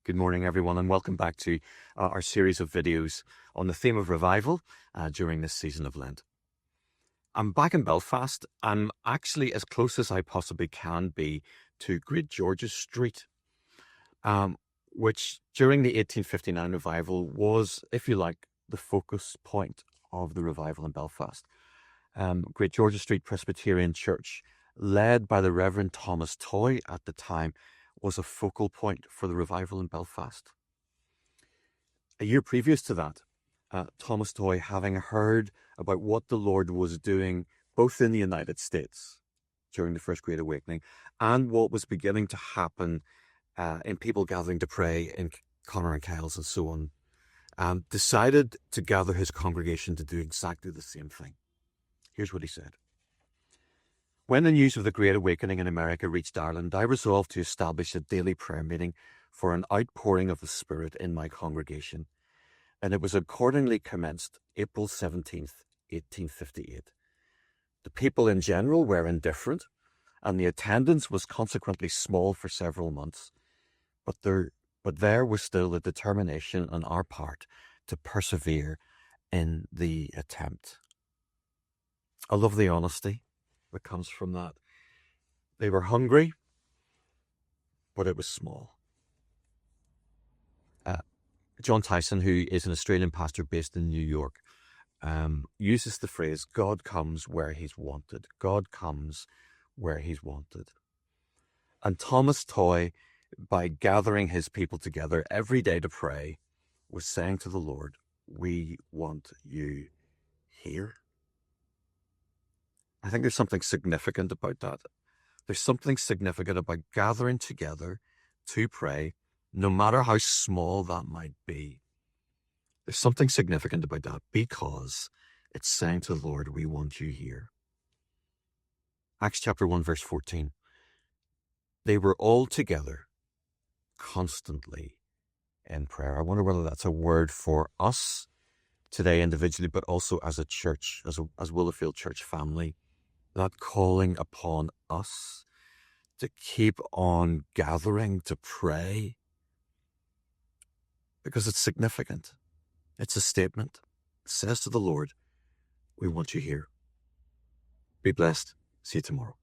Good morning, everyone, and welcome back to our series of videos on the theme of revival during this season of Lent. I'm back in Belfast. I'm actually as close as I possibly can be to Great George's Street, which during the 1859 revival was, if you like, the focus point of the revival in Belfast. Great George's Street Presbyterian Church, led by the Reverend Thomas Toy at the time, was a focal point for the revival in Belfast. A year previous to that, Thomas Toy, having heard about what the Lord was doing both in the United States during the First Great Awakening and what was beginning to happen in people gathering to pray in Connor and Kyles and so on, decided to gather his congregation to do exactly the same thing. Here's what he said. When the news of the Great Awakening in America reached Ireland, I resolved to establish a daily prayer meeting for an outpouring of the Spirit in my congregation, and it was accordingly commenced April 17th, 1858. The people in general were indifferent, and the attendance was consequently small for several months, but there was still a determination on our part to persevere in the attempt. I love the honesty that comes from that. They were hungry, but it was small. John Tyson, who is an Australian pastor based in New York, uses the phrase, God comes where he's wanted. God comes where he's wanted. And Thomas Toy, by gathering his people together every day to pray, was saying to the Lord, we want you here. I think there's something significant about that. There's something significant about gathering together to pray, no matter how small that might be. There's something significant about that because it's saying to the Lord, we want you here. Acts chapter 1, verse 14. They were all together constantly in prayer. I wonder whether that's a word for us today individually, but also as a church, as Willowfield Church family. That calling upon us to keep on gathering to pray because it's significant. It's a statement. It says to the Lord, we want you here. Be blessed. See you tomorrow.